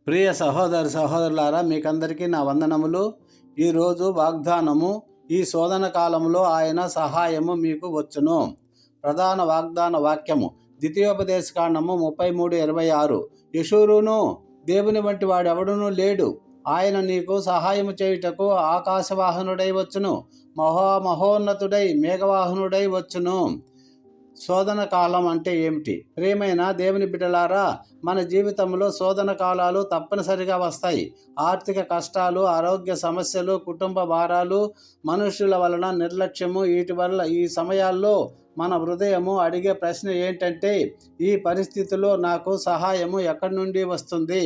ప్రియ సహోదరులారా, మీకందరికీ నా వందనములు. ఈరోజు వాగ్దానము, ఈ శోధన కాలంలో ఆయన సహాయము మీకు వచ్చును. ప్రధాన వాగ్దాన వాక్యము ద్వితీయోపదేశకాండము 33:26. యెషూరును, దేవుని వంటి వాడెవడునూ లేడు. ఆయన నీకు సహాయము చేయుటకు ఆకాశవాహనుడై వచ్చును, మహోన్నతుడై మేఘవాహనుడై వచ్చును. శోధన కాలం అంటే ఏమిటి? ప్రియమైన దేవుని బిడ్డలారా, మన జీవితంలో శోధన కాలాలు తప్పనిసరిగా వస్తాయి. ఆర్థిక కష్టాలు, ఆరోగ్య సమస్యలు, కుటుంబ భారాలు, మనుషుల వలన నిర్లక్ష్యము, వీటి వల్ల ఈ సమయాల్లో మన హృదయము అడిగే ప్రశ్న ఏంటంటే, ఈ పరిస్థితిలో నాకు సహాయము ఎక్కడి నుండి వస్తుంది?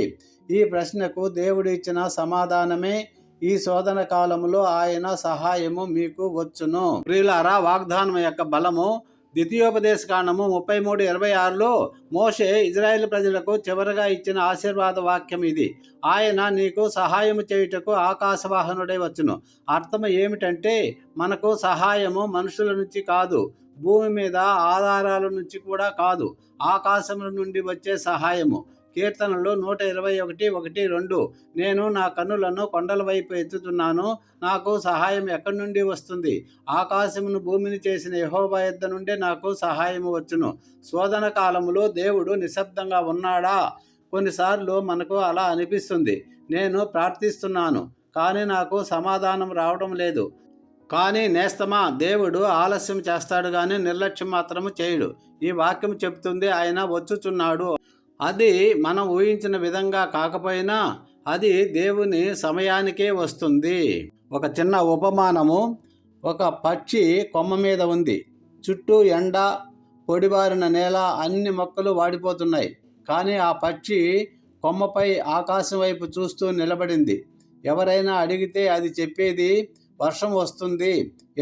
ఈ ప్రశ్నకు దేవుడు ఇచ్చిన సమాధానమే, ఈ శోధన కాలంలో ఆయన సహాయము మీకు వచ్చును. ప్రియులారా, వాగ్దానం యొక్క బలము ద్వితీయోపదేశకాండము 33:26లో మోషే ఇజ్రాయేల్ ప్రజలకు చివరగా ఇచ్చిన ఆశీర్వాద వాక్యం ఇది. ఆయన నీకు సహాయము చేయుటకు ఆకాశవాహనుడై వచ్చును. అర్థం ఏమిటంటే, మనకు సహాయము మనుషుల నుంచి కాదు, భూమి మీద ఆధారాల నుంచి కూడా కాదు, ఆకాశముల నుండి వచ్చే సహాయము. కీర్తనలు 121:1-2. నేను నా కన్నులను కొండల వైపు ఎత్తుతున్నాను, నాకు సహాయం ఎక్కడి నుండి వస్తుంది? ఆకాశమును భూమిని చేసిన యెహోవా యొద్ద నుండే నాకు సహాయము వచ్చును. శోధన కాలములో దేవుడు నిశ్శబ్దంగా ఉన్నాడా? కొన్నిసార్లు మనకు అలా అనిపిస్తుంది. నేను ప్రార్థిస్తున్నాను, కానీ నాకు సమాధానం రావడం లేదు. కానీ నేస్తమా, దేవుడు ఆలస్యం చేస్తాడు కానీ నిర్లక్ష్యం మాత్రము చేయడు. ఈ వాక్యం చెప్తుంది, ఆయన వచ్చుచున్నాడు. అది మనం ఊహించిన విధంగా కాకపోయినా అది దేవుని సమయానికే వస్తుంది. ఒక చిన్న ఉపమానము, ఒక పక్షి కొమ్మ మీద ఉంది. చుట్టూ ఎండ, పొడిబారిన నేల, అన్ని మొక్కలు వాడిపోతున్నాయి. కానీ ఆ పక్షి కొమ్మపై ఆకాశం వైపు చూస్తూ నిలబడింది. ఎవరైనా అడిగితే అది చెప్పేది వర్షం వస్తుంది,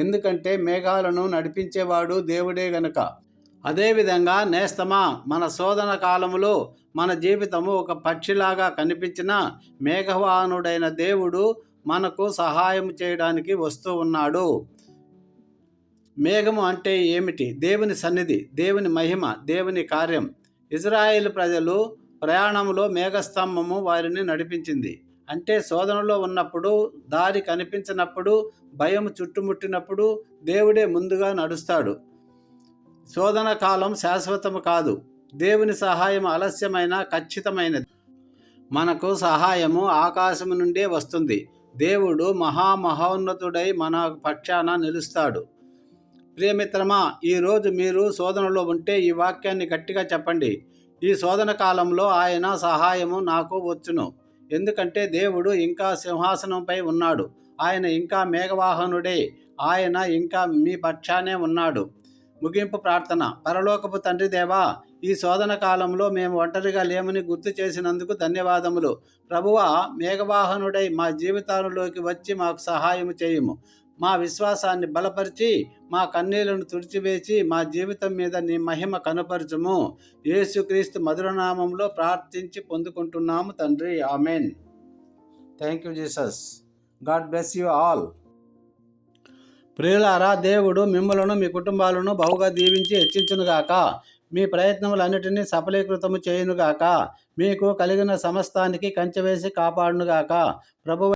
ఎందుకంటే మేఘాలను నడిపించేవాడు దేవుడే గనుక. అదేవిధంగా నేస్తమా, మన శోధన కాలములో మన జీవితము ఒక పక్షిలాగా కనిపించిన మేఘవాహనుడైన దేవుడు మనకు సహాయం చేయడానికి వస్తూ ఉన్నాడు. మేఘము అంటే ఏమిటి? దేవుని సన్నిధి, దేవుని మహిమ, దేవుని కార్యం. ఇజ్రాయేలు ప్రజలు ప్రయాణంలో మేఘస్తంభము వారిని నడిపించింది. అంటే శోధనలో ఉన్నప్పుడు, దారి కనిపించినప్పుడు, భయం చుట్టుముట్టినప్పుడు దేవుడే ముందుగా నడుస్తాడు. శోధన కాలం శాశ్వతము కాదు. దేవుని సహాయం ఆలస్యమైన ఖచ్చితమైనది. మనకు సహాయము ఆకాశము నుండే వస్తుంది. దేవుడు మహోన్నతుడై మన పక్షాన నిలుస్తాడు. ప్రియమిత్రమా, ఈరోజు మీరు శోధనలో ఉంటే ఈ వాక్యాన్ని గట్టిగా చెప్పండి. ఈ శోధన కాలంలో ఆయన సహాయము నాకు వచ్చును. ఎందుకంటే దేవుడు ఇంకా సింహాసనంపై ఉన్నాడు. ఆయన ఇంకా మేఘవాహనుడే. ఆయన ఇంకా మీ పక్షానే ఉన్నాడు. ముగింపు ప్రార్థన. పరలోకపు తండ్రి దేవా, ఈ శోధన కాలంలో మేము ఒంటరిగా లేమని గుర్తు చేసినందుకు ధన్యవాదములు. ప్రభువా, మేఘవాహనుడై మా జీవితాలలోకి వచ్చి మాకు సహాయం చేయుము. మా విశ్వాసాన్ని బలపరిచి, మా కన్నీళ్లను తుడిచివేసి, మా జీవితం మీద నీ మహిమ కనుపరచుము. యేసుక్రీస్తు మధురనామంలో ప్రార్థించి పొందుకుంటున్నాము తండ్రి. Amen. Thank you Jesus. God bless you all. ప్రియులారా, దేవుడు మిమ్మలను మీ కుటుంబాలను బహుగా దీవించి హెచ్చించునుగాక. మీ ప్రయత్నములన్నిటినీ సఫలీకృతము చేయునుగాక. మీకు కలిగిన సమస్తానికి కంచె వేసి కాపాడునుగాక. ప్రభువు